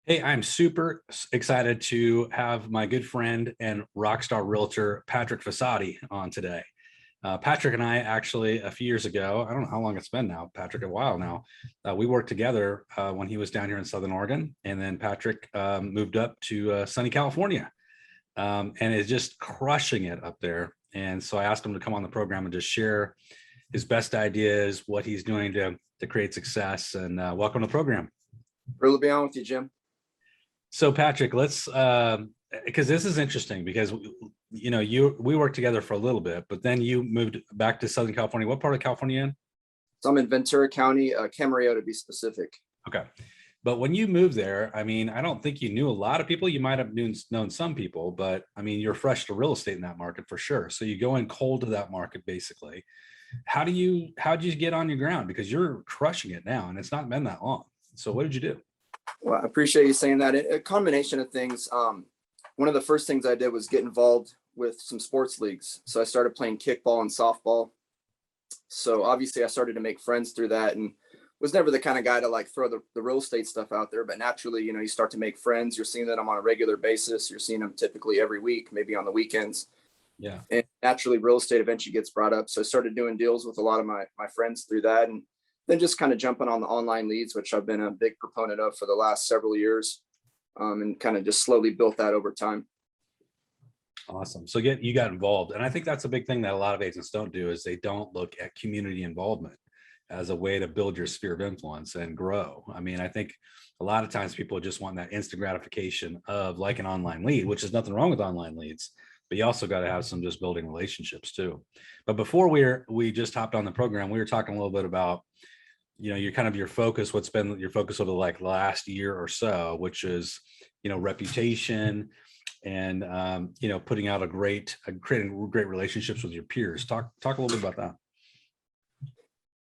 Hey, I'm super excited to have my good friend and rockstar realtor, Patrick Fossati, on today. Patrick and I actually, a few years ago, I don't know how long it's been now, Patrick, a while now, we worked together when he was down here in Southern Oregon. And then Patrick moved up to sunny California and is just crushing it up there. And so I asked him to come on the program and just share his best ideas, what he's doing to create success. And welcome to the program. Thrilled to be on with you, Jim. So Patrick, let's because this is interesting because we worked together for a little bit, but then you moved back to Southern California. What part of California in? So I'm in Ventura County, Camarillo to be specific. Okay. But when you moved there, I mean, I don't think you knew a lot of people. You might have known some people, but I mean, you're fresh to real estate in that market for sure. So you go in cold to that market, basically. How'd you get on your ground? Because you're crushing it now and it's not been that long. So what did you do? Well, I appreciate you saying that. A combination of things. One of the first things I did was get involved with some sports leagues. So I started playing kickball and softball. So obviously I started to make friends through that and was never the kind of guy to like throw the real estate stuff out there. But naturally, you start to make friends. You're seeing them on a regular basis. You're seeing them typically every week, maybe on the weekends. Yeah. And naturally real estate eventually gets brought up. So I started doing deals with a lot of my friends through that. And then just kind of jumping on the online leads, which I've been a big proponent of for the last several years, and kind of just slowly built that over time. Awesome. So you got involved. And I think that's a big thing that a lot of agents don't do is they don't look at community involvement as a way to build your sphere of influence and grow. I mean, I think a lot of times people just want that instant gratification of like an online lead, which is nothing wrong with online leads, but you also got to have some just building relationships too. But before we just hopped on the program, we were talking a little bit about your focus, what's been your focus over like last year or so, which is, reputation and, putting out creating great relationships with your peers. Talk a little bit about that.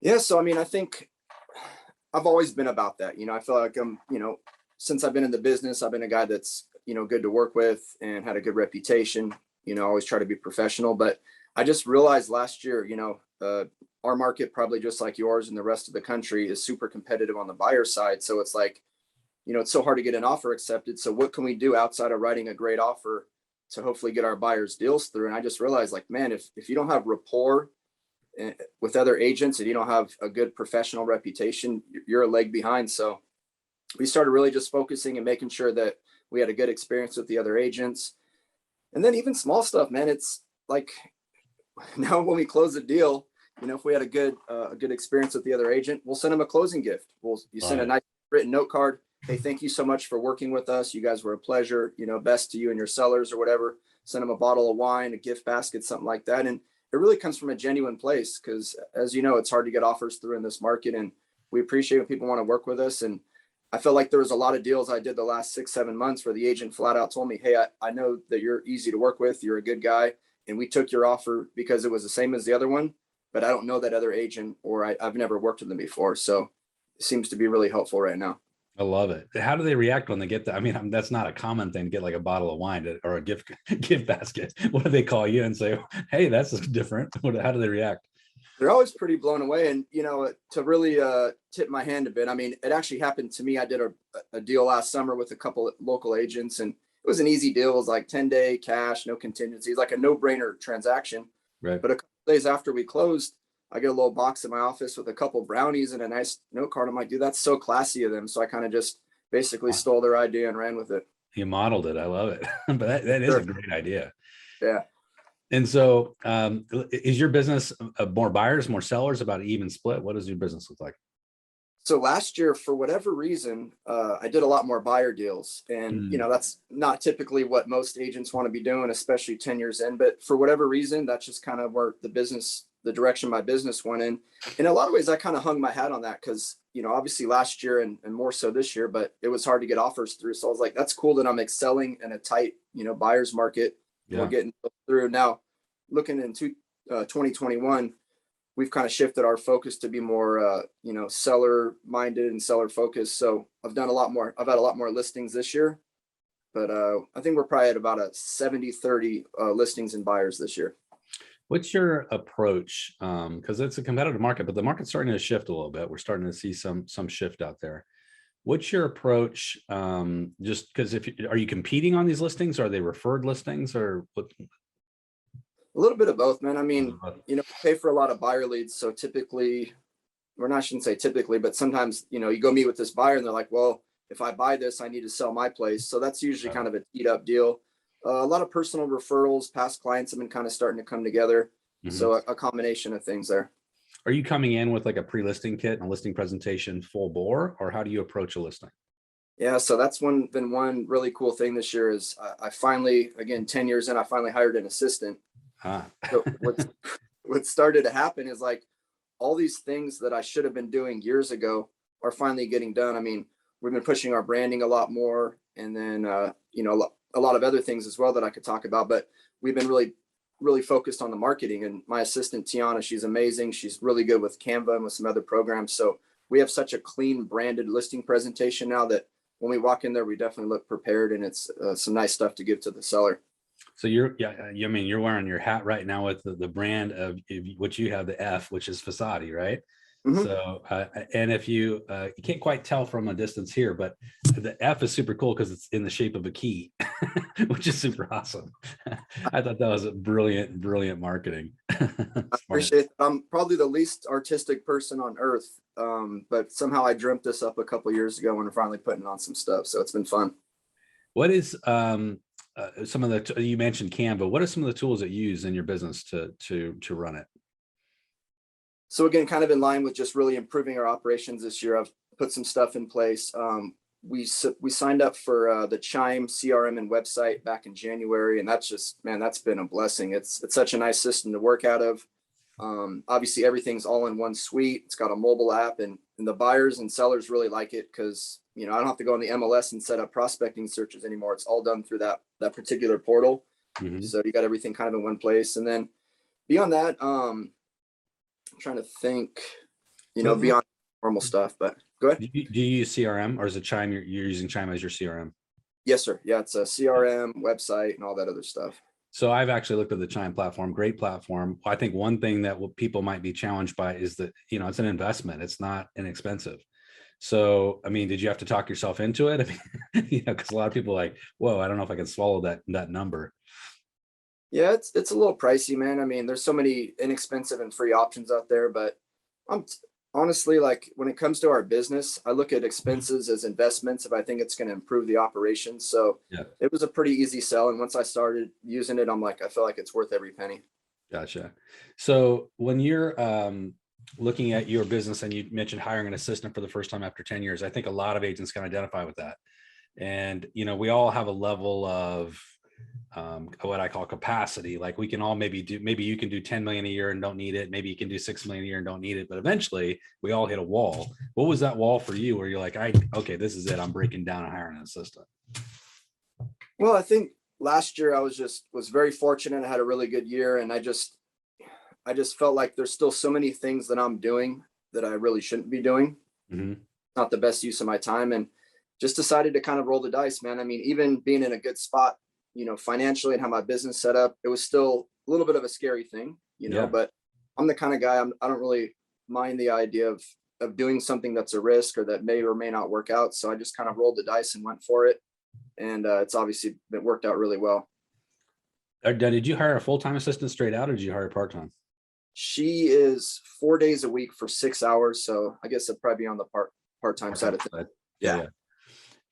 Yeah. So, I mean, I think I've always been about that. I feel like since I've been in the business, I've been a guy that's, good to work with and had a good reputation, always try to be professional. But I just realized last year, our market, probably just like yours and the rest of the country, is super competitive on the buyer side. So it's like, it's so hard to get an offer accepted. So what can we do outside of writing a great offer to hopefully get our buyers deals through? And I just realized, like, man, if you don't have rapport with other agents and you don't have a good professional reputation, you're a leg behind. So we started really just focusing and making sure that we had a good experience with the other agents. And then even small stuff, man, it's like now when we close a deal, if we had a good experience with the other agent, we'll send them a closing gift. You send a nice written note card. Hey, thank you so much for working with us. You guys were a pleasure, best to you and your sellers or whatever. Send them a bottle of wine, a gift basket, something like that. And it really comes from a genuine place because, as you know, it's hard to get offers through in this market. And we appreciate when people want to work with us. And I felt like there was a lot of deals I did the last 6-7 months where the agent flat out told me, hey, I know that you're easy to work with. You're a good guy. And we took your offer because it was the same as the other one. But I don't know that other agent, or I've never worked with them before. So it seems to be really helpful right now. I love it. How do they react when they get that? I mean, that's not a common thing to get like a bottle of wine or a gift basket. What do they call you and say, hey, that's different? How do they react? They're always pretty blown away. And, to really tip my hand a bit, I mean, it actually happened to me. I did a deal last summer with a couple of local agents, and it was an easy deal. It was like 10-day cash, no contingencies, like a no-brainer transaction. Right. But a couple of days after we closed, I get a little box in my office with a couple of brownies and a nice note card. I'm like, dude, that's so classy of them. So I kind of just basically stole their idea and ran with it. You modeled it. I love it. But that is a great idea. Yeah. And so is your business more buyers, more sellers, about an even split? What does your business look like? So last year, for whatever reason, I did a lot more buyer deals. And, that's not typically what most agents want to be doing, especially 10 years in. But for whatever reason, that's just kind of where the direction my business went in. In a lot of ways, I kind of hung my hat on that because, obviously last year and more so this year, but it was hard to get offers through. So I was like, that's cool that I'm excelling in a tight, buyer's market. Yeah. We're getting through. Now, looking into 2021, we've kind of shifted our focus to be more, seller minded and seller focused. So I've had a lot more listings this year, but I think we're probably at about a 70-30 listings and buyers this year. What's your approach? Because it's a competitive market, but the market's starting to shift a little bit. We're starting to see some shift out there. What's your approach? Just because are you competing on these listings? Are they referred listings or what? A little bit of both, man. I mean, pay for a lot of buyer leads. So typically, or not, I shouldn't say typically, but sometimes, you go meet with this buyer and they're like, well, if I buy this, I need to sell my place. So that's usually kind of a teed up deal. A lot of personal referrals, past clients have been kind of starting to come together. So a combination of things there. Are you coming in with like a pre-listing kit and a listing presentation full bore, or how do you approach a listing? Yeah, so that's been one really cool thing this year is I finally, again, 10 years in, I finally hired an assistant. So what started to happen is like all these things that I should have been doing years ago are finally getting done. I mean, we've been pushing our branding a lot more, and then a lot of other things as well that I could talk about. But we've been really focused on the marketing. And my assistant Tiana, she's amazing. She's really good with Canva and with some other programs. So we have such a clean branded listing presentation now that when we walk in there, we definitely look prepared, and it's some nice stuff to give to the seller. So you're wearing your hat right now with the brand of what you have, the F, which is Fossati, right? So, and if you can't quite tell from a distance here, but the F is super cool because it's in the shape of a key, which is super awesome. I thought that was a brilliant marketing. I appreciate it. I'm probably the least artistic person on earth, but somehow I dreamt this up a couple of years ago when we're finally putting on some stuff. So it's been fun. What is some of the, you mentioned Canva, what are some of the tools that you use in your business to run it? So again, kind of in line with just really improving our operations this year, I've put some stuff in place. We signed up for the Chime CRM and website back in January, and that's just, man, that's been a blessing. It's such a nice system to work out of. Obviously, everything's all in one suite. It's got a mobile app, and the buyers and sellers really like it because I don't have to go on the MLS and set up prospecting searches anymore. It's all done through that particular portal. So you got everything kind of in one place. And then beyond that, I'm trying to think, beyond normal stuff, but go ahead. Do you use CRM, or is it Chime? You're using Chime as your CRM? Yes, sir. Yeah, it's a CRM website and all that other stuff. So I've actually looked at the Chime platform, great platform. I think one thing that people might be challenged by is that, it's an investment. It's not inexpensive. So, I mean, did you have to talk yourself into it? I mean, because a lot of people are like, whoa, I don't know if I can swallow that number. Yeah, it's a little pricey, man. I mean, there's so many inexpensive and free options out there, but I'm honestly, like, when it comes to our business, I look at expenses as investments if I think it's going to improve the operation. So it was a pretty easy sell. And once I started using it, I'm like, I feel like it's worth every penny. Gotcha. So when you're looking at your business, and you mentioned hiring an assistant for the first time after 10 years, I think a lot of agents can identify with that. And, we all have a level of what I call capacity. Like we can all maybe you can do 10 million a year and don't need it. Maybe you can do 6 million a year and don't need it. But eventually we all hit a wall. What was that wall for you where you're like, okay, this is it. I'm breaking down and hiring an assistant? Well, I think last year I was very fortunate. I had a really good year, and I just felt like there's still so many things that I'm doing that I really shouldn't be doing. Not the best use of my time, and just decided to kind of roll the dice, man. I mean, even being in a good spot, financially and how my business set up, it was still a little bit of a scary thing, but I'm the kind of guy, I don't really mind the idea of doing something that's a risk or that may or may not work out. So I just kind of rolled the dice and went for it. And it's obviously been worked out really well. Did you hire a full-time assistant straight out, or did you hire part-time? She is 4 days a week for 6 hours. So I guess it'd probably be on the part-time side of things. Yeah.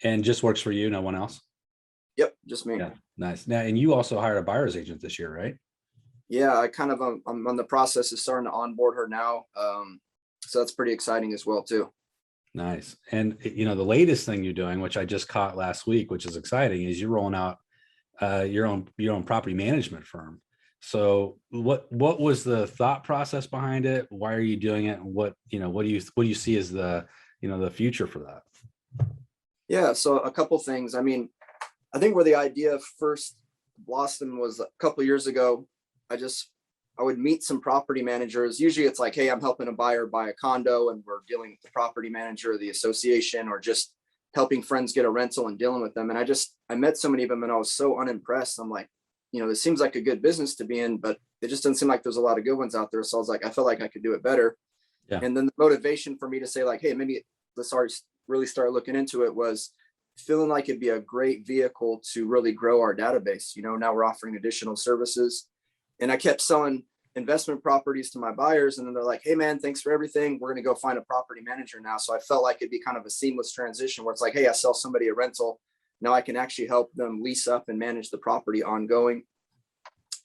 And just works for you, no one else? Yep, just me. Yeah, nice. Now, and you also hired a buyer's agent this year, right? Yeah, I'm on the process of starting to onboard her now. So that's pretty exciting as well too. Nice. And the latest thing you're doing, which I just caught last week, which is exciting, is you're rolling out your own property management firm. So what was the thought process behind it? Why are you doing it? And what do you see as the future for that? Yeah, so a couple things. I mean, I think where the idea first blossomed was a couple of years ago. I would meet some property managers. Usually it's like, hey, I'm helping a buyer buy a condo, and we're dealing with the property manager of the association, or just helping friends get a rental and dealing with them. And I met so many of them, and I was so unimpressed. I'm like, this seems like a good business to be in, but it just doesn't seem like there's a lot of good ones out there. So I was like, I felt like I could do it better. Yeah. And then the motivation for me to say like, hey, maybe let's really started looking into it was feeling like it'd be a great vehicle to really grow our database. Now we're offering additional services, and I kept selling investment properties to my buyers, and then they're like, hey man, thanks for everything, we're going to go find a property manager now. So I felt like it'd be kind of a seamless transition where it's like, hey, I sell somebody a rental, now I can actually help them lease up and manage the property ongoing.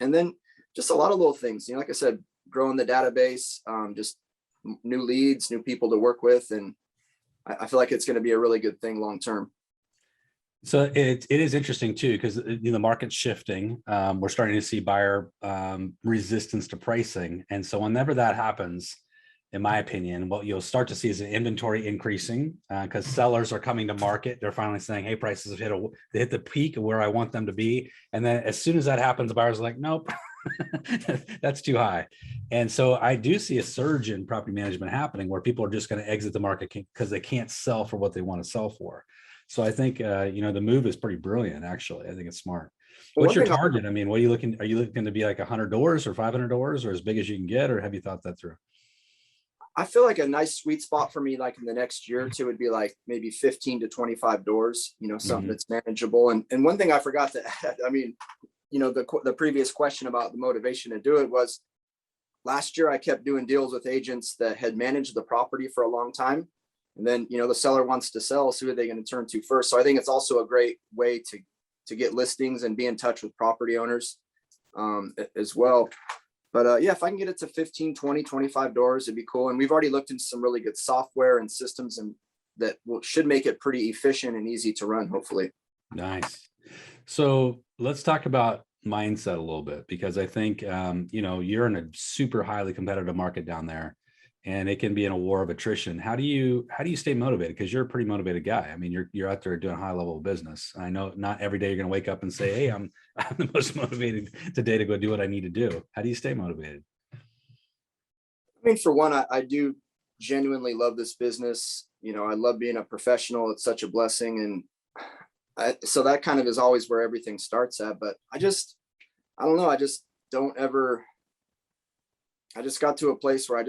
And then just a lot of little things, like I said, growing the database, just new leads, new people to work with. And I feel like it's going to be a really good thing long term. So it is interesting too, because the market's shifting. We're starting to see buyer resistance to pricing. And so whenever that happens, in my opinion, what you'll start to see is an inventory increasing because sellers are coming to market. They're finally saying, hey, prices have hit the peak of where I want them to be. And then as soon as that happens, the buyers are like, nope, that's too high. And so I do see a surge in property management happening where people are just going to exit the market because they can't sell for what they want to sell for. So I think, the move is pretty brilliant, actually. I think it's smart. What's your target? I mean, what are you looking to be like 100 doors or 500 doors or as big as you can get, or have you thought that through? I feel like a nice sweet spot for me, like in the next year or two, would be like maybe 15 to 25 doors, something that's manageable. And one thing I forgot to add, I mean, the previous question about the motivation to do it was last year I kept doing deals with agents that had managed the property for a long time. And then, the seller wants to sell, so who are they going to turn to first? So I think it's also a great way to get listings and be in touch with property owners as well. But yeah, if I can get it to 15, 20, 25 doors, it'd be cool. And we've already looked into some really good software and systems and that should make it pretty efficient and easy to run, hopefully. Nice. So let's talk about mindset a little bit, because I think, you're in a super highly competitive market down there, and it can be in a war of attrition. How do you stay motivated? Because you're a pretty motivated guy. I mean, you're out there doing a high level of business. I know not every day you're going to wake up and say, hey, I'm the most motivated today to go do what I need to do. How do you stay motivated? I mean, for one, I do genuinely love this business. I love being a professional. It's such a blessing. And so that kind of is always where everything starts at. But I don't know. I just got to a place where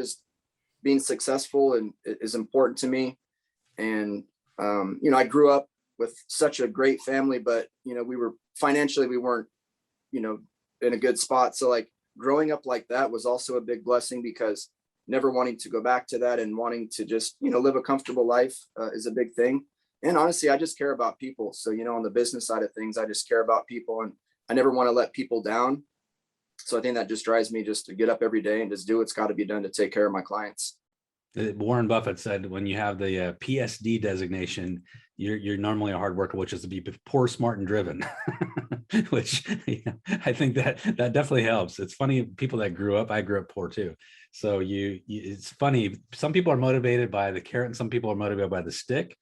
being successful and is important to me. And, I grew up with such a great family, but, we weren't, in a good spot. So like growing up like that was also a big blessing, because never wanting to go back to that and wanting to just, live a comfortable life is a big thing. And honestly, I just care about people. So, on the business side of things, I just care about people, and I never want to let people down. So I think that just drives me just to get up every day and just do what's got to be done to take care of my clients. Warren Buffett said, when you have the PSD designation, you're normally a hard worker, which is to be poor, smart, and driven, which I think that definitely helps. It's funny, people that I grew up poor too. So it's funny. Some people are motivated by the carrot and some people are motivated by the stick,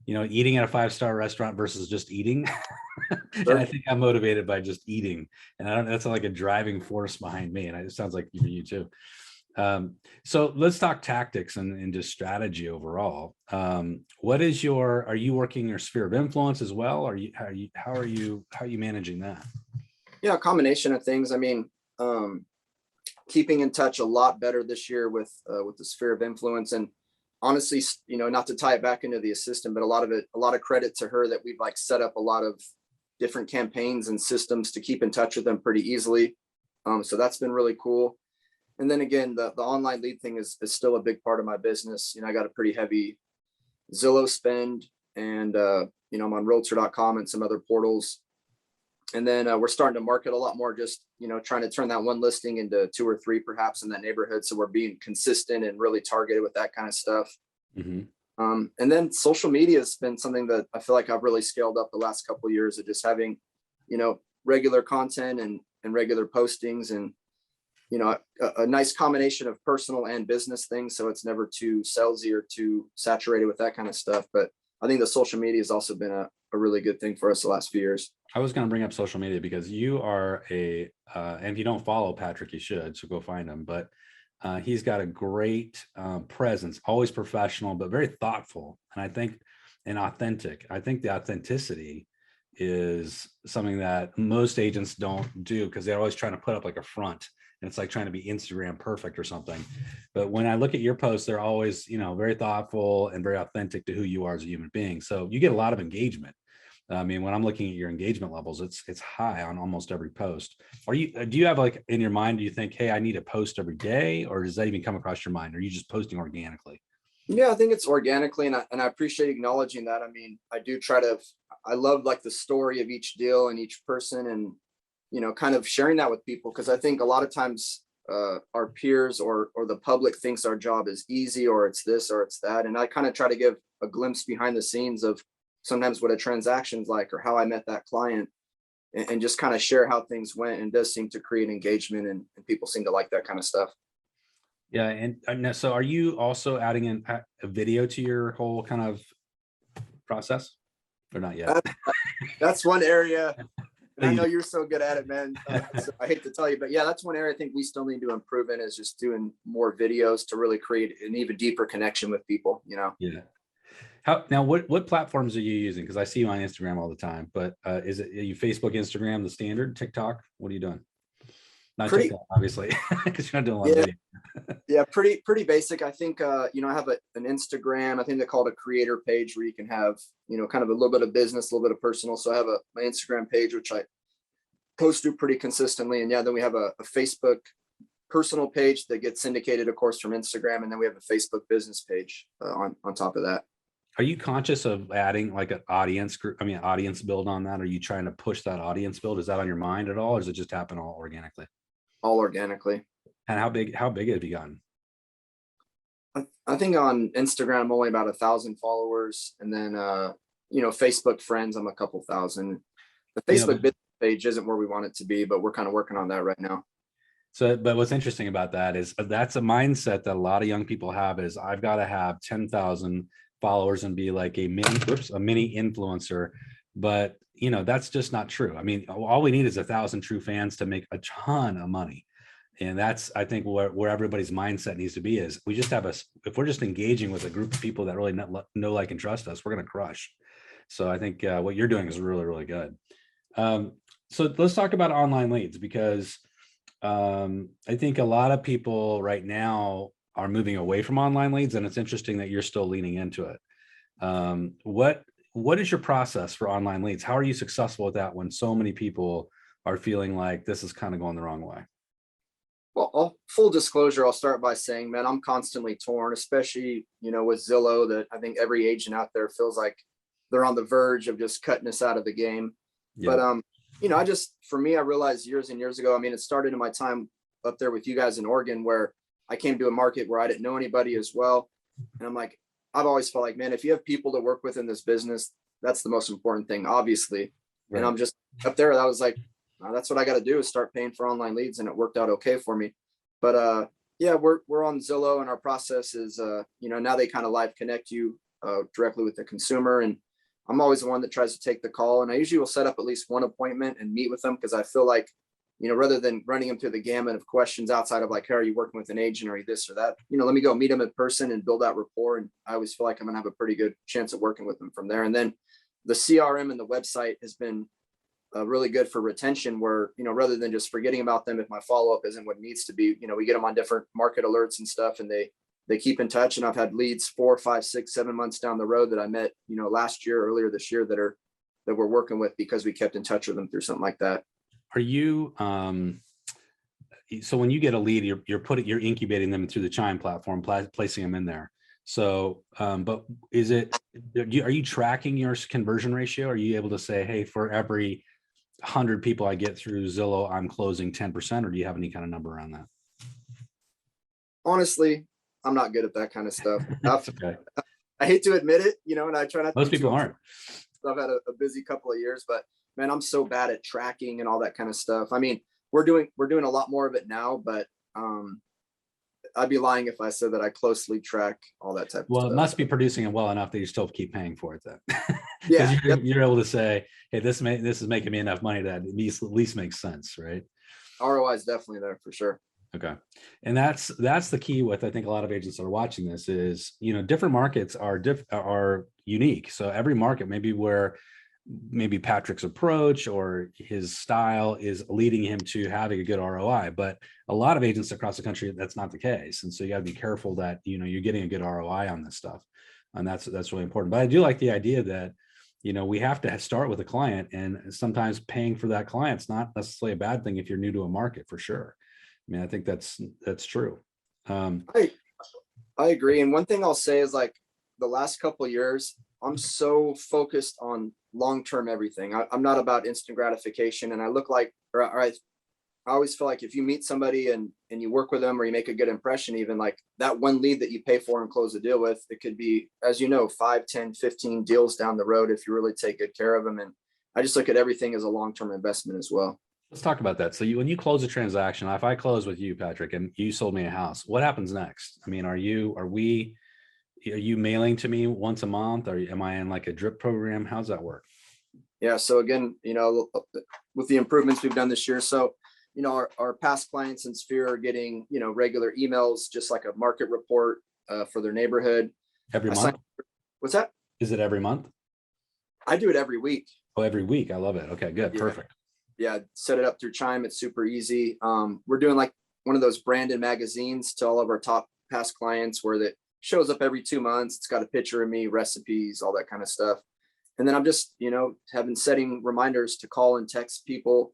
eating at a 5-star restaurant versus just eating. Sure. And I think I'm motivated by just eating. And I don't, that's like a driving force behind me. And it sounds like for you too. So let's talk tactics and just strategy overall. Are you working your sphere of influence as well? How are you managing that? Yeah, a combination of things. I mean, keeping in touch a lot better this year with the sphere of influence. And honestly, not to tie it back into the assistant, but a lot of credit to her that we've like set up a lot of different campaigns and systems to keep in touch with them pretty easily. So that's been really cool. And then again, the online lead thing is still a big part of my business. I got a pretty heavy Zillow spend, and I'm on Realtor.com and some other portals. And then we're starting to market a lot more, just trying to turn that one listing into 2 or 3 perhaps in that neighborhood. So we're being consistent and really targeted with that kind of stuff. Mm-hmm. And then social media has been something that I feel like I've really scaled up the last couple of years of just having regular content and regular postings, and a nice combination of personal and business things. So it's never too salesy or too saturated with that kind of stuff. But I think the social media has also been a really good thing for us the last few years. I was going to bring up social media because you are and if you don't follow Patrick, you should, so go find him. But he's got a great presence, always professional, but very thoughtful. And authentic. I think the authenticity is something that most agents don't do, because they're always trying to put up like a front. and it's like trying to be Instagram perfect or something. But when I look at your posts, they're always, very thoughtful and very authentic to who you are as a human being. So you get a lot of engagement. I mean, when I'm looking at your engagement levels, it's high on almost every post. Do you have like in your mind, do you think, hey, I need to post every day, or does that even come across your mind? Or are you just posting organically? Yeah, I think it's organically, and I appreciate acknowledging that. I mean, I love like the story of each deal and each person, and kind of sharing that with people, because I think a lot of times our peers or the public thinks our job is easy, or it's this or it's that, and I kind of try to give a glimpse behind the scenes of sometimes what a transaction's like, or how I met that client, and just kind of share how things went, and it does seem to create engagement, and people seem to like that kind of stuff. Yeah. And so are you also adding in a video to your whole kind of process, or not yet? That's one area, and I know you're so good at it, man. So I hate to tell you, but yeah, that's one area I think we still need to improve in, is just doing more videos to really create an even deeper connection with people, Yeah. What platforms are you using? Because I see you on Instagram all the time, but are you Facebook, Instagram, the standard, TikTok? What are you doing? Not pretty TikTok, obviously, because you're not doing a lot of yeah video. yeah pretty basic. I think I have an Instagram. I think they call it a creator page, where you can have kind of a little bit of business, a little bit of personal. So I have my Instagram page, which I post to pretty consistently, and yeah, then we have a Facebook personal page that gets syndicated, of course, from Instagram, and then we have a Facebook business page on top of that. Are you conscious of adding like an audience group? I mean, audience build on that? Are you trying to push that audience build? Is that on your mind at all, or does it just happen all organically? All organically. And how big have you gotten? I think on Instagram I'm only about 1,000 followers, and then Facebook friends I'm a couple thousand. The Facebook business page isn't where we want it to be, but we're kind of working on that right now. So, but what's interesting about that is that's a mindset that a lot of young people have, is I've got to have 10,000 followers and be like a mini influencer. But that's just not true. I mean, all we need is 1,000 true fans to make a ton of money. And that's, I think, where everybody's mindset needs to be, is we just have if we're just engaging with a group of people that really know, like, and trust us, we're going to crush. So I think what you're doing is really, really good. So let's talk about online leads, because I think a lot of people right now are moving away from online leads, and it's interesting that you're still leaning into it. What is your process for online leads? How are you successful with that when so many people are feeling like this is kind of going the wrong way? Well, full disclosure, I'll start by saying, man, I'm constantly torn, especially, with Zillow, that I think every agent out there feels like they're on the verge of just cutting us out of the game. Yeah. But, for me, I realized years and years ago, I mean, it started in my time up there with you guys in Oregon, where I came to a market where I didn't know anybody as well. And I'm like, I've always felt like, man, if you have people to work with in this business, that's the most important thing, obviously. Right. And I'm just up there. I was like, that's what I got to do, is start paying for online leads. And it worked out okay for me. But yeah, we're on Zillow, and our process is, now they kind of live connect you directly with the consumer. And I'm always the one that tries to take the call. And I usually will set up at least one appointment and meet with them, because I feel like, rather than running them through the gamut of questions outside of like, hey, are you working with an agent, or this or that, let me go meet them in person and build that rapport. And I always feel like I'm going to have a pretty good chance of working with them from there. And then the CRM and the website has been really good for retention, where, rather than just forgetting about them if my follow-up isn't what it needs to be, we get them on different market alerts and stuff, and they keep in touch. And I've had leads 4, 5, 6, 7 months down the road that I met, earlier this year, that we're working with because we kept in touch with them through something like that. Are you, so when you get a lead, you're incubating them through the Chime platform, placing them in there. So, but are you tracking your conversion ratio? Are you able to say, hey, for every 100 people I get through Zillow, I'm closing 10%, or do you have any kind of number around that? Honestly, I'm not good at that kind of stuff. Okay. I hate to admit it, and I try not to. Most people aren't. I've had a busy couple of years, but man, I'm so bad at tracking and all that kind of stuff. I mean, we're doing a lot more of it now, but I'd be lying if I said that I closely track all that type of stuff. Well, it must be producing it well enough that you still keep paying for it then. Yeah. You're able to say, hey, this is making me enough money that at least makes sense, right? ROI is definitely there for sure. Okay. And that's the key with, I think, a lot of agents that are watching this is, different markets are unique. So every market, maybe where maybe Patrick's approach or his style is leading him to having a good ROI. But a lot of agents across the country, that's not the case. And so you got to be careful that, you're getting a good ROI on this stuff. And that's really important. But I do like the idea that, we have to start with a client, and sometimes paying for that client's not necessarily a bad thing if you're new to a market, for sure. I mean, I think that's true. I agree. And one thing I'll say is, like, the last couple of years, I'm so focused on long-term everything. I'm not about instant gratification. And I look like, or I always feel like if you meet somebody and you work with them, or you make a good impression, even like that one lead that you pay for and close a deal with, it could be, as 5, 10, 15 deals down the road if you really take good care of them. And I just look at everything as a long-term investment as well. Let's talk about that. So when you close a transaction, if I close with you, Patrick, and you sold me a house, what happens next? I mean, are you mailing to me once a month, or am I in like a drip program? How's that work? Yeah. So again, with the improvements we've done this year, so, our past clients in Sphere are getting, regular emails, just like a market report for their neighborhood. Every month? What's that? Is it every month? I do it every week. Oh, every week. I love it. Okay, good. Yeah. Perfect. Yeah. Set it up through Chime. It's super easy. We're doing like one of those branded magazines to all of our top past clients, where that shows up every 2 months. It's got a picture of me, recipes, all that kind of stuff. And then I'm just, setting reminders to call and text people.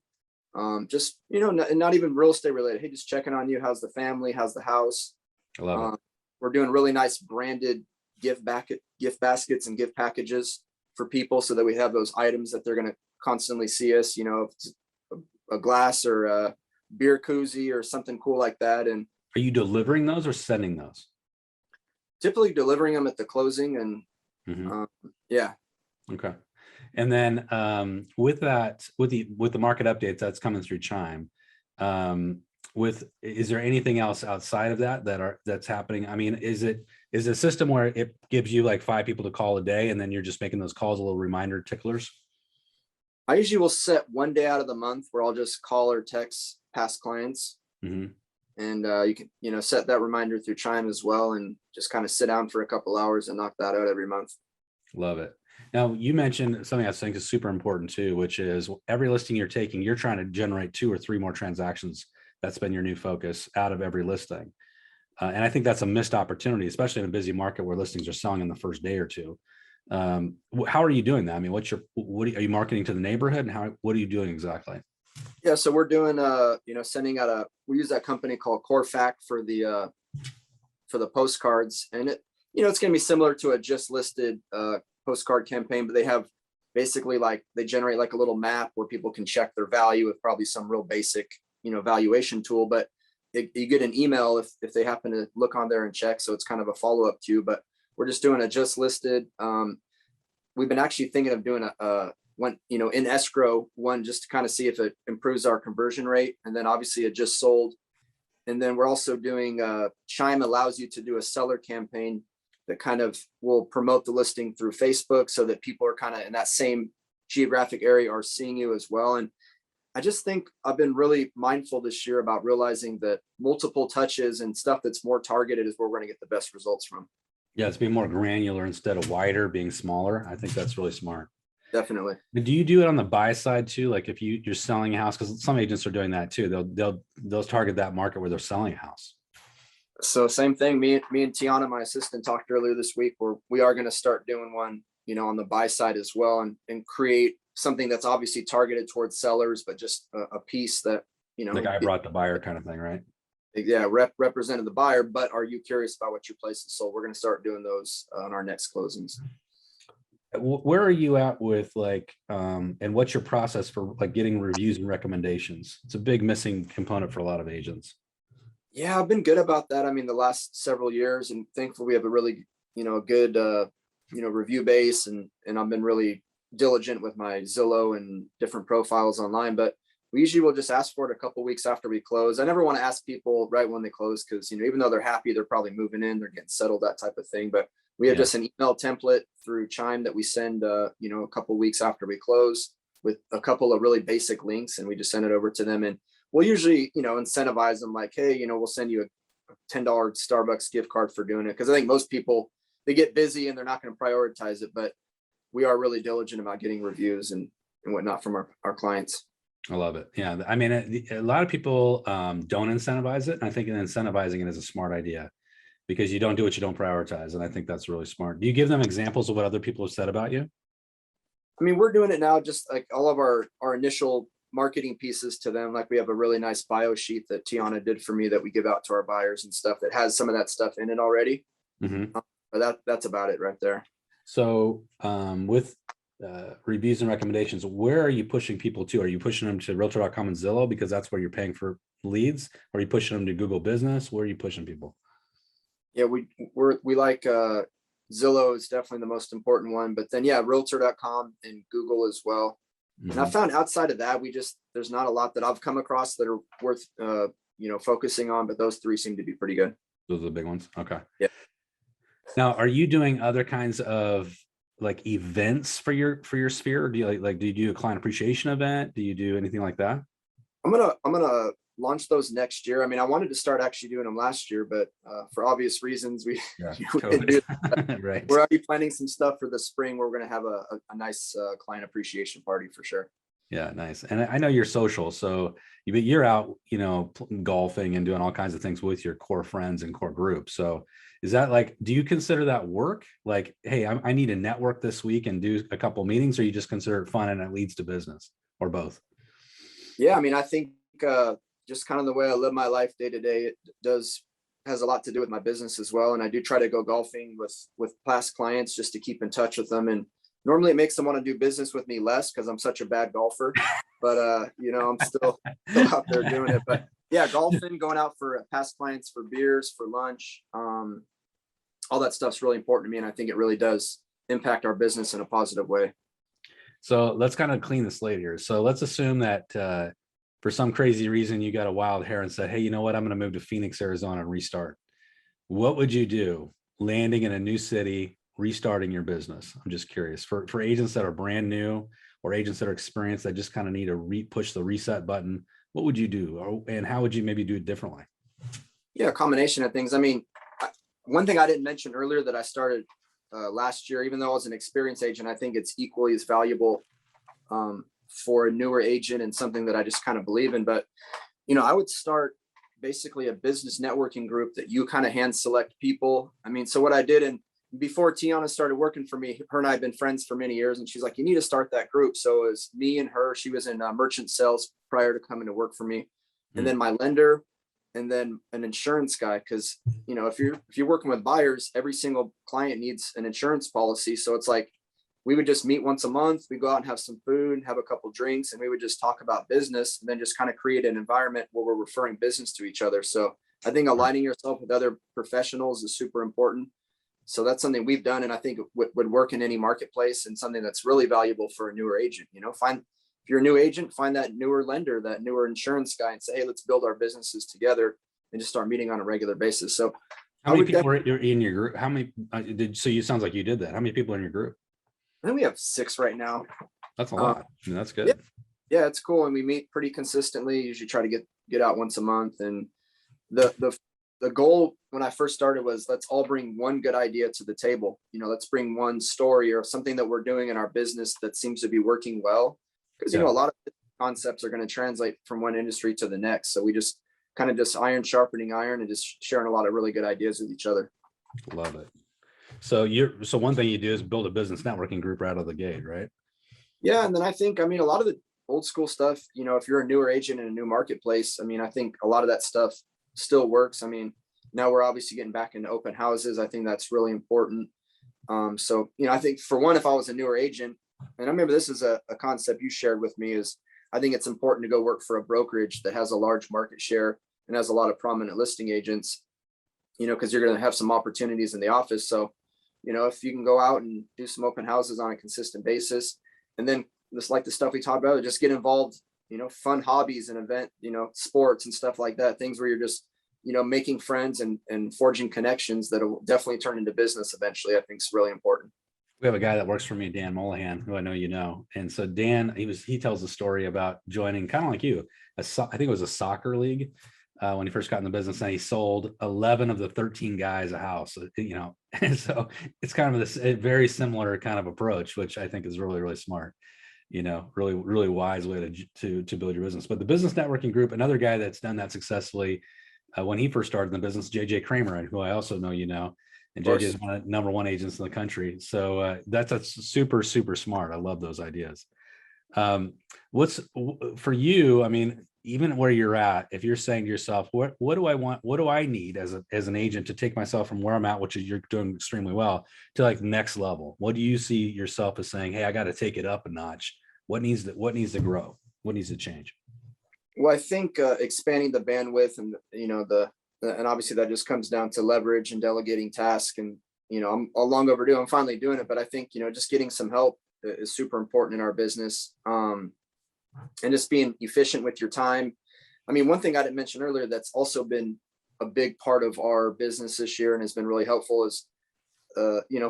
Just, not even real estate related. Hey, just checking on you. How's the family? How's the house? I love it. We're doing really nice branded gift baskets and gift packages for people, so that we have those items that they're going to constantly see us, if it's a glass or a beer koozie or something cool like that. And are you delivering those or sending those? Typically delivering them at the closing. And yeah. Okay. And then with the market updates that's coming through Chime, is there anything else outside of that's happening? I mean, is it a system where it gives you like 5 people to call a day, and then you're just making those calls a little reminder ticklers? I usually will set one day out of the month where I'll just call or text past clients. And you can, set that reminder through Chime as well, and just kind of sit down for a couple hours and knock that out every month. Love it. Now, you mentioned something I think is super important too, which is every listing you're taking, you're trying to generate 2 or 3 more transactions. That's been your new focus out of every listing. And I think that's a missed opportunity, especially in a busy market where listings are selling in the first day or two. How are you doing that? I mean, are you marketing to the neighborhood, and what are you doing exactly? Yeah. So we're doing, sending out we use that company called CoreFact for the postcards, and it's going to be similar to a just listed postcard campaign, but they have basically they generate like a little map where people can check their value with probably some real basic, valuation tool, but you get an email if they happen to look on there and check. So it's kind of a follow-up to, but we're just doing a just listed. We've been actually thinking of doing a one, in escrow one, just to kind of see if it improves our conversion rate. And then obviously it just sold. And then we're also doing Chime allows you to do a seller campaign that kind of will promote the listing through Facebook, so that people are kind of in that same geographic area are seeing you as well. And I just think I've been really mindful this year about realizing that multiple touches and stuff that's more targeted is where we're going to get the best results from. Yeah, it's being more granular instead of wider, being smaller. I think that's really smart. Definitely. Do you do it on the buy side too? Like if you're selling a house, because some agents are doing that too. They'll target that market where they're selling a house. So same thing. Me and Tiana, my assistant, talked earlier this week where we are going to start doing one, on the buy side as well, and create something that's obviously targeted towards sellers, but just a piece that, like I brought the buyer kind of thing, right? Yeah, represented the buyer, but are you curious about what you place and sold? We're going to start doing those on our next closings. Where are you at with and what's your process for getting reviews and recommendations? It's a big missing component for a lot of agents. Yeah, I've been good about that. I mean, the last several years, and thankfully we have a really, good, review base, and I've been really diligent with my Zillow and different profiles online, but we usually will just ask for it a couple weeks after we close. I never want to ask people right when they close, because, even though they're happy, they're probably moving in, they're getting settled, that type of thing. But we have just an email template through Chime that we send, a couple weeks after we close, with a couple of really basic links, and we just send it over to them. And we'll usually, incentivize them like, hey, we'll send you a $10 Starbucks gift card for doing it. Because I think most people, they get busy and they're not going to prioritize it. But we are really diligent about getting reviews and whatnot from our clients. I love it. Yeah. I mean, a lot of people don't incentivize it. I think incentivizing it is a smart idea because you don't do what you don't prioritize. And I think that's really smart. Do you give them examples of what other people have said about you? I mean, we're doing it now, just like all of our initial marketing pieces to them. Like we have a really nice bio sheet that Tiana did for me that we give out to our buyers and stuff that has some of that stuff in it already. But that's about it right there. So with reviews and recommendations, where are you pushing people to? Are you pushing them to Realtor.com and Zillow because that's where you're paying for leads? Or are you pushing them to Google Business? Where are you pushing people? Yeah, we like Zillow is definitely the most important one, but then yeah, Realtor.com and Google as well. And I found outside of that, there's not a lot that I've come across that are worth focusing on, but those three seem to be pretty good. Those are the big ones. Okay. Yeah. Now, are you doing other kinds of like events for your sphere? Or do you do you do a client appreciation event? Do you do anything like that? I'm gonna launch those next year. I mean, I wanted to start actually doing them last year, but for obvious reasons, we didn't do it. Right. We're already planning some stuff for the spring where we're gonna have a nice client appreciation party for sure. Yeah, nice. And I know you're social, so you're out, golfing and doing all kinds of things with your core friends and core group. So is that do you consider that work? Like, hey, I need to network this week and do a couple meetings, or you just consider it fun and it leads to business, or both? Yeah, I mean, I think just kind of the way I live my life day to day, has a lot to do with my business as well. And I do try to go golfing with past clients just to keep in touch with them. And normally it makes them want to do business with me less because I'm such a bad golfer, but I'm still out there doing it. But yeah, golfing, going out for past clients for beers, for lunch, all that stuff's really important to me. And I think it really does impact our business in a positive way. So let's kind of clean the slate here. So let's assume that for some crazy reason, you got a wild hair and said, hey, you know what? I'm going to move to Phoenix, Arizona and restart. What would you do landing in a new city, restarting your business? I'm just curious for agents that are brand new or agents that are experienced that just kind of need to push the reset button. What would you do? And how would you maybe do it differently? Yeah, a combination of things. I mean, one thing I didn't mention earlier that I started last year, even though I was an experienced agent, I think it's equally as valuable for a newer agent and something that I just kind of believe in. But, I would start basically a business networking group that you kind of hand select people. I mean, so what I did, and before Tiana started working for me, her and I have been friends for many years, and she's like, you need to start that group. So it was me and her. She was in merchant sales prior to coming to work for me. And then my lender, and then an insurance guy. Cause if you're working with buyers, every single client needs an insurance policy. So it's like, we would just meet once a month. We go out and have some food, have a couple drinks, and we would just talk about business and then just kind of create an environment where we're referring business to each other. So I think aligning yourself with other professionals is super important. So that's something we've done. And I think it would work in any marketplace, and something that's really valuable for a newer agent. If you're a new agent, find that newer lender, that newer insurance guy, and say, hey, let's build our businesses together, and just start meeting on a regular basis. So how many people are in your group? How many so you sounds like you did that. How many people are in your group? I think we have 6 right now. That's a lot. I mean, that's good. Yeah, it's cool. And we meet pretty consistently. Usually try to get out once a month. And the goal when I first started was, let's all bring one good idea to the table. Let's bring one story or something that we're doing in our business that seems to be working well. Because, a lot of concepts are going to translate from one industry to the next. So we just kind of just iron sharpening iron and just sharing a lot of really good ideas with each other. Love it. So one thing you do is build a business networking group right out of the gate, right? Yeah. And then I think, a lot of the old school stuff, if you're a newer agent in a new marketplace, I think a lot of that stuff still works. Now we're obviously getting back into open houses. I think that's really important. So, I think for one, if I was a newer agent, and I remember this is a concept you shared with me, is I think it's important to go work for a brokerage that has a large market share and has a lot of prominent listing agents, because you're going to have some opportunities in the office. So, if you can go out and do some open houses on a consistent basis, and then just like the stuff we talked about, just get involved, fun hobbies and event, sports and stuff like that, things where you're just, making friends and forging connections that will definitely turn into business eventually, I think is really important. We have a guy that works for me, Dan Mollahan, who I know you know. And so Dan, he tells a story about joining, kind of like you, I think it was a soccer league. when he first got in the business, and he sold 11 of the 13 guys a house, and so it's kind of this a very similar kind of approach, which I think is really, really smart, really, really wise way to build your business. But the business networking group, another guy that's done that successfully when he first started in the business, JJ Kramer, and who I also know, and JJ is one of the number one agents in the country. So that's a super, super smart. I love those ideas. What's for you? I mean, even where you're at, if you're saying to yourself, what do I want? What do I need as an agent to take myself from where I'm at, which is you're doing extremely well, to like next level? What do you see yourself as saying, hey, I got to take it up a notch? What needs to grow? What needs to change? Well, I think expanding the bandwidth and, and obviously that just comes down to leverage and delegating tasks. And, I'm long overdue. I'm finally doing it, but I think, just getting some help is super important in our business. And just being efficient with your time. I mean, one thing I didn't mention earlier that's also been a big part of our business this year and has been really helpful is,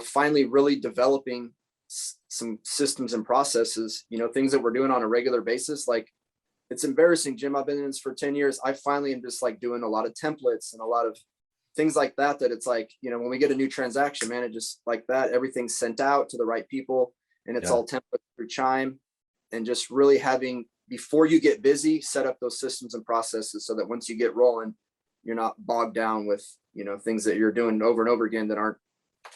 finally really developing some systems and processes, things that we're doing on a regular basis. Like, it's embarrassing, Jim. I've been in this for 10 years. I finally am just like doing a lot of templates and a lot of things like that, that it's like, when we get a new transaction, man, it just like that, everything's sent out to the right people and it's all templated through Chime. And just really having, before you get busy, set up those systems and processes so that once you get rolling, you're not bogged down with, things that you're doing over and over again that aren't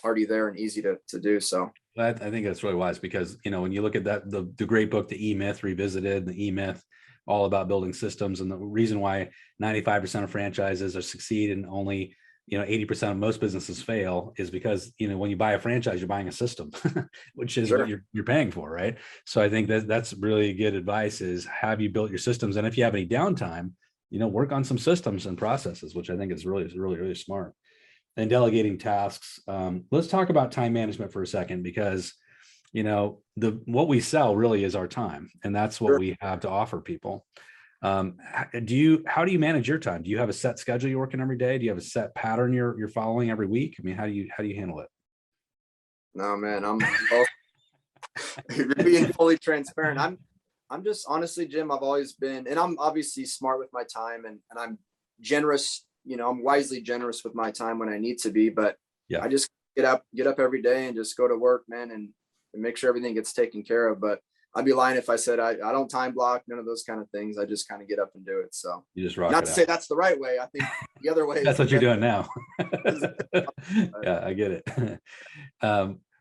already there and easy to do. So I think that's really wise because, when you look at that, the great book, The E-Myth Revisited, the E-Myth, all about building systems. And the reason why 95% of franchises are succeed and only, 80% of most businesses fail is because, when you buy a franchise, you're buying a system, which is what you're paying for. Right. So I think that's really good advice is have you built your systems? And if you have any downtime, work on some systems and processes, which I think is really, really, really smart. And delegating tasks. Let's talk about time management for a second, because what we sell really is our time, and that's what we have to offer people. How do you manage your time? Do you have a set schedule you're working every day? Do you have a set pattern you're following every week? I mean, how do you handle it? No, man, you're being fully transparent. I'm just honestly, Jim, I've always been, and I'm obviously smart with my time and I'm generous, I'm wisely generous with my time when I need to be, but I just get up every day and just go to work, man, and make sure everything gets taken care of. But I'd be lying if I said I don't time block, none of those kind of things. I just kind of get up and do it. So you just rock not to say that's the right way. I think the other way that's what you're doing now. Yeah, I get it.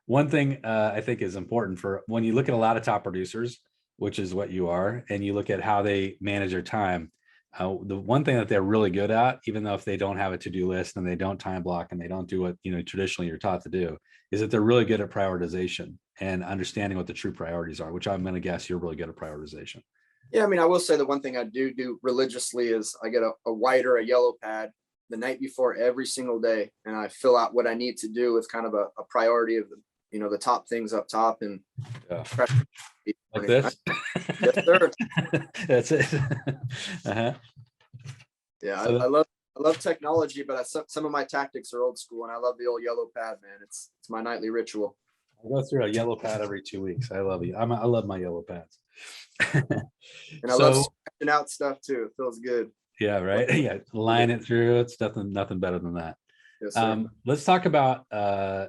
One thing I think is important for when you look at a lot of top producers, which is what you are, and you look at how they manage their time. The one thing that they're really good at, even though if they don't have a to-do list and they don't time block and they don't do what traditionally you're taught to do, is that they're really good at prioritization and understanding what the true priorities are, which I'm going to guess you're really good at prioritization. Yeah, I mean, I will say the one thing I do religiously is I get a white or a yellow pad the night before every single day, and I fill out what I need to do with kind of a priority of the top things up top and like this. Yes, sir. That's it. Yeah, so I love technology, but some of my tactics are old school, and I love the old yellow pad, man. It's my nightly ritual. I go through a yellow pad every 2 weeks. I love you. I love my yellow pads. And I love scratching out stuff too. It feels good. Yeah, right. Yeah, line it through. It's nothing better than that. Yes, sir. Let's talk about how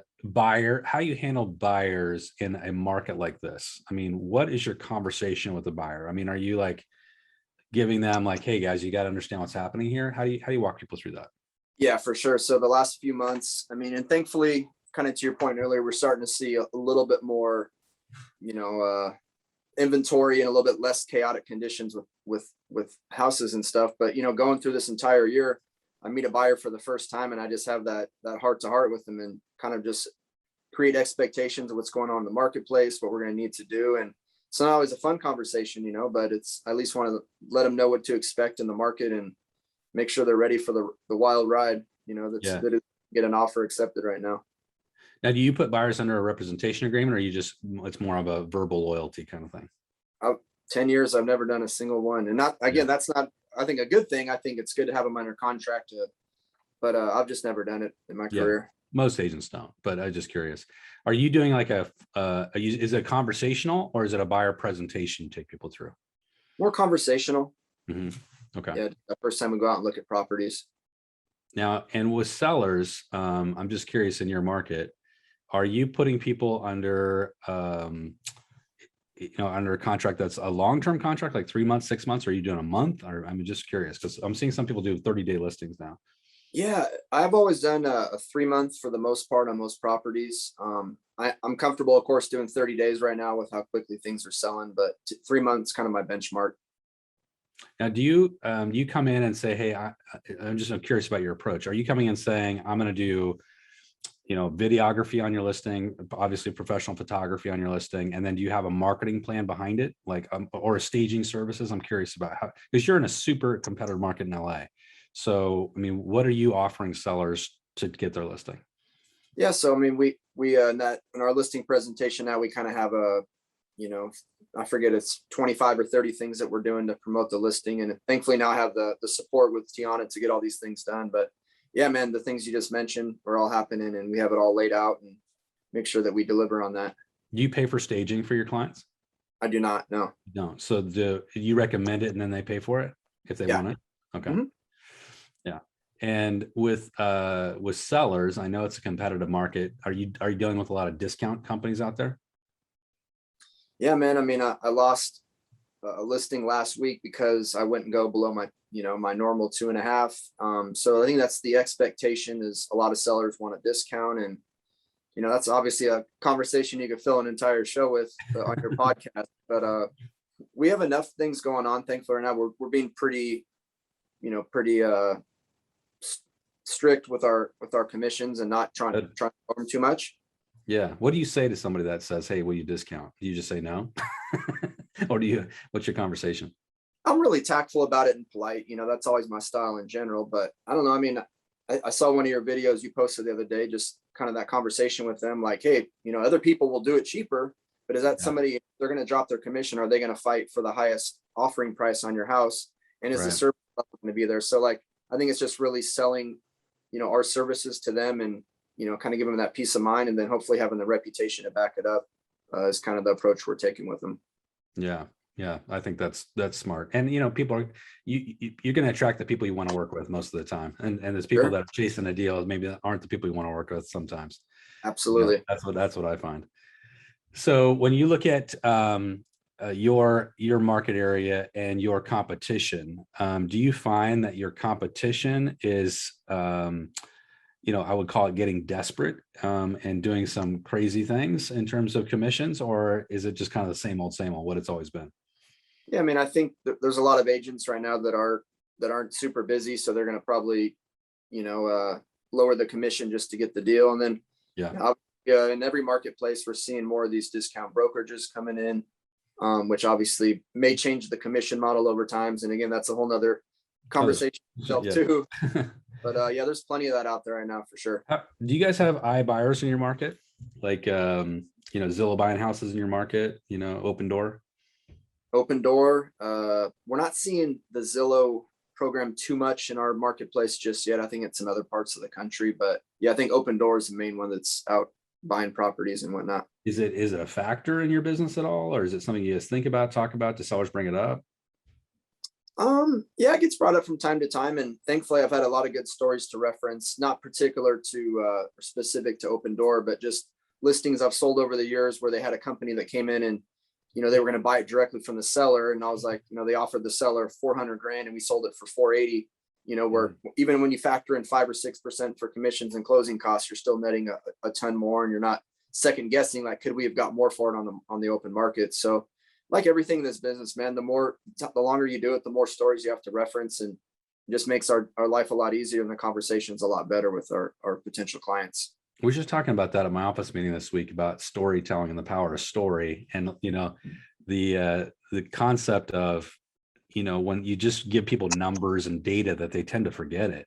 you handle buyers in a market like this. I mean, what is your conversation with the buyer? I mean, are you like giving them like, hey guys, you got to understand what's happening here? How do you walk people through that? Yeah, for sure. So the last few months, I mean, and thankfully, kind of to your point earlier, we're starting to see a little bit more, inventory and a little bit less chaotic conditions with houses and stuff. But, going through this entire year, I meet a buyer for the first time and I just have that heart to heart with them and kind of just create expectations of what's going on in the marketplace, what we're going to need to do. And it's not always a fun conversation, but it's, I at least want to let them know what to expect in the market and make sure they're ready for the wild ride, that is get an offer accepted right now. Now, do you put buyers under a representation agreement, or it's more of a verbal loyalty kind of thing? 10 years, I've never done a single one. And that's not, I think, a good thing. I think it's good to have them under contract, but I've just never done it in my career. Most agents don't, but I'm just curious. Are you doing like is it conversational or is it a buyer presentation you take people through? More conversational. Mm-hmm. Okay. Yeah, the first time we go out and look at properties. Now, and with sellers, I'm just curious, in your market, are you putting people under, under a contract that's a long-term contract, like 3 months, 6 months? Or are you doing a month? Or I'm just curious because I'm seeing some people do 30-day listings now. Yeah, I've always done a 3 month for the most part on most properties. I'm comfortable, of course, doing 30 days right now with how quickly things are selling, but 3 months kind of my benchmark. Now, do you come in and say, hey, I'm just curious about your approach. Are you coming in saying, I'm going to do, videography on your listing, obviously professional photography on your listing, and then do you have a marketing plan behind it, like, or a staging services? I'm curious about how, because you're in a super competitive market in LA. So, I mean, what are you offering sellers to get their listing? Yeah, so I mean, we in our listing presentation now we kind of have a, I forget, it's 25 or 30 things that we're doing to promote the listing, and thankfully now I have the support with Tiana to get all these things done. But yeah, man, the things you just mentioned are all happening, and we have it all laid out and make sure that we deliver on that. Do you pay for staging for your clients? I do not, no. No. So do you recommend it and then they pay for it if they Yeah. want it? Okay. Mhm. Yeah. And with sellers, I know it's a competitive market. Are you dealing with a lot of discount companies out there? Yeah, man. I mean, I lost a listing last week because I wouldn't go below my, my normal 2.5. So I think that's the expectation, is a lot of sellers want a discount, and that's obviously a conversation you could fill an entire show with on your podcast. But we have enough things going on. Thankfully, right now we're being pretty, pretty strict with our commissions and not trying to farm too much. Yeah. What do you say to somebody that says, hey, will you discount? Do you just say no? Or what's your conversation? I'm really tactful about it and polite. That's always my style in general. But I don't know. I mean, I saw one of your videos you posted the other day, just kind of that conversation with them, like, hey, other people will do it cheaper, but is that somebody, they're going to drop their commission? Are they going to fight for the highest offering price on your house? And is the service going to be there? So like, I think it's just really selling, our services to them, and, kind of giving them that peace of mind, and then hopefully having the reputation to back it up is kind of the approach we're taking with them. Yeah. Yeah. I think that's smart. And, people are, you're going to attract the people you want to work with most of the time. And there's people that are chasing a deal maybe aren't the people you want to work with sometimes. Absolutely. That's what I find. So when you look at your market area and your competition, do you find that your competition is, I would call it getting desperate and doing some crazy things in terms of commissions, or is it just kind of the same old, what it's always been? Yeah, I mean, I think there's a lot of agents right now that aren't super busy, so they're going to probably, lower the commission just to get the deal. And then, in every marketplace, we're seeing more of these discount brokerages coming in, which obviously may change the commission model over times. And again, that's a whole nother conversation itself too. But there's plenty of that out there right now for sure. Do you guys have iBuyers in your market? Like, Zillow buying houses in your market, Open Door? Open Door. We're not seeing the Zillow program too much in our marketplace just yet. I think it's in other parts of the country, but yeah, I think Open Door is the main one that's out buying properties and whatnot. Is it a factor in your business at all? Or is it something you guys think about, talk about? Do sellers bring it up? Yeah, it gets brought up from time to time, and thankfully I've had a lot of good stories to reference, not particular to or specific to Open Door, but just listings I've sold over the years where they had a company that came in and they were going to buy it directly from the seller, and I was like, they offered the seller 400 grand and we sold it for 480. Where even when you factor in 5 or 6% for commissions and closing costs, you're still netting a ton more, and you're not second guessing like, could we have got more for it on the open market? So like everything in this business, man, the longer you do it, the more stories you have to reference, and it just makes our life a lot easier, and the conversation's a lot better with our potential clients. We were just talking about that at my office meeting this week about storytelling and the power of story. And, the concept of, when you just give people numbers and data that they tend to forget it.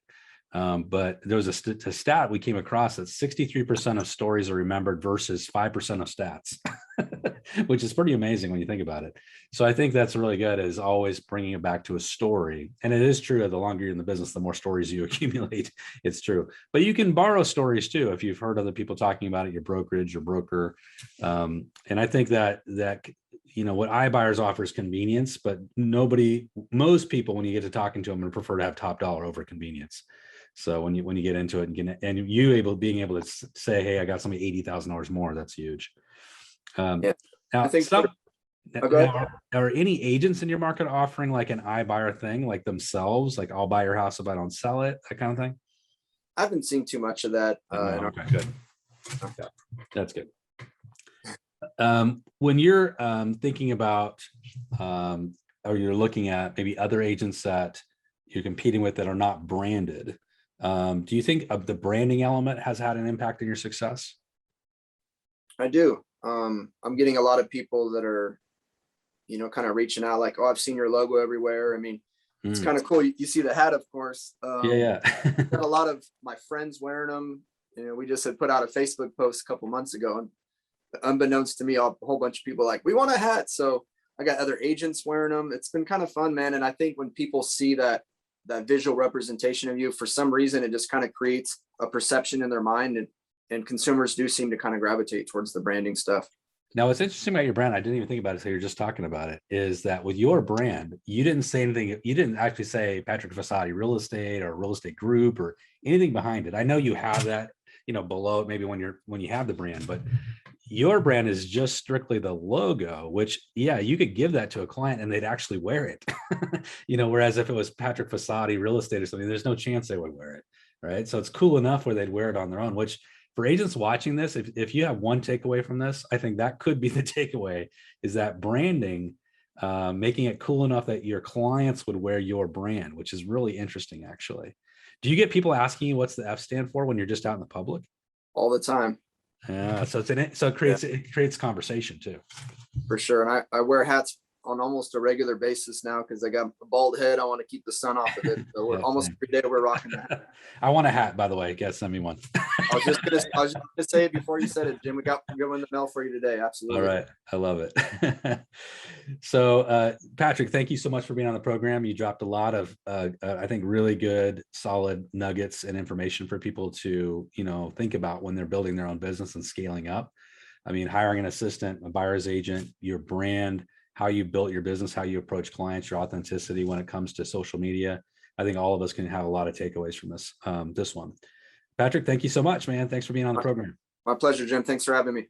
But there was a stat we came across that 63% of stories are remembered versus 5% of stats, which is pretty amazing when you think about it. So I think that's really good, is always bringing it back to a story. And it is true that the longer you're in the business, the more stories you accumulate. It's true. But you can borrow stories too, if you've heard other people talking about it, your brokerage, your broker. And I think that what iBuyers offers convenience, but most people, when you get to talking to them, would prefer to have top dollar over convenience. So when you get into it and being able to say, hey, I got somebody $80,000 more, that's huge. Yeah. Now, I think go ahead. are any agents in your market offering like an iBuyer thing, like themselves, like I'll buy your house if I don't sell it, that kind of thing? I haven't seen too much of that. No, okay, good. Okay, that's good. When you're thinking about or you're looking at maybe other agents that you're competing with that are not branded, do you think the branding element has had an impact on your success? I do. I'm getting a lot of people that are, kind of reaching out like, oh, I've seen your logo everywhere. I mean, it's kind of cool. You see the hat, of course. Yeah. Got a lot of my friends wearing them. We just had put out a Facebook post a couple months ago, and unbeknownst to me, a whole bunch of people like, we want a hat. So I got other agents wearing them. It's been kind of fun, man. And I think when people see that visual representation of you, for some reason, it just kind of creates a perception in their mind, and consumers do seem to kind of gravitate towards the branding stuff. Now, what's interesting about your brand, I didn't even think about it, so you're just talking about it, is that with your brand, you didn't say anything. You didn't actually say Patrick Fossati Real Estate or Real Estate Group or anything behind it. I know you have that, below it, maybe when you have the brand, but your brand is just strictly the logo, which, yeah, you could give that to a client and they'd actually wear it. Whereas if it was Patrick Fossati Real Estate or something, there's no chance they would wear it, right? So it's cool enough where they'd wear it on their own, which for agents watching this, if you have one takeaway from this, I think that could be the takeaway, is that branding, making it cool enough that your clients would wear your brand, which is really interesting, actually. Do you get people asking you what's the F stand for when you're just out in the public? All the time. Yeah, so it creates conversation too. For sure. And I wear hats on almost a regular basis now because I got a bald head. I want to keep the sun off of it. So we're almost every day we're rocking that. I want a hat, by the way. Guys, send me one. I was just gonna say it before you said it, Jim. We got good one in the mail for you today. Absolutely. All right. I love it. So Patrick, thank you so much for being on the program. You dropped a lot of I think really good, solid nuggets and information for people to, think about when they're building their own business and scaling up. I mean, hiring an assistant, a buyer's agent, your brand, how you built your business, how you approach clients, your authenticity when it comes to social media. I think all of us can have a lot of takeaways from this one. Patrick, thank you so much, man. Thanks for being on the program. My pleasure, Jim. Thanks for having me.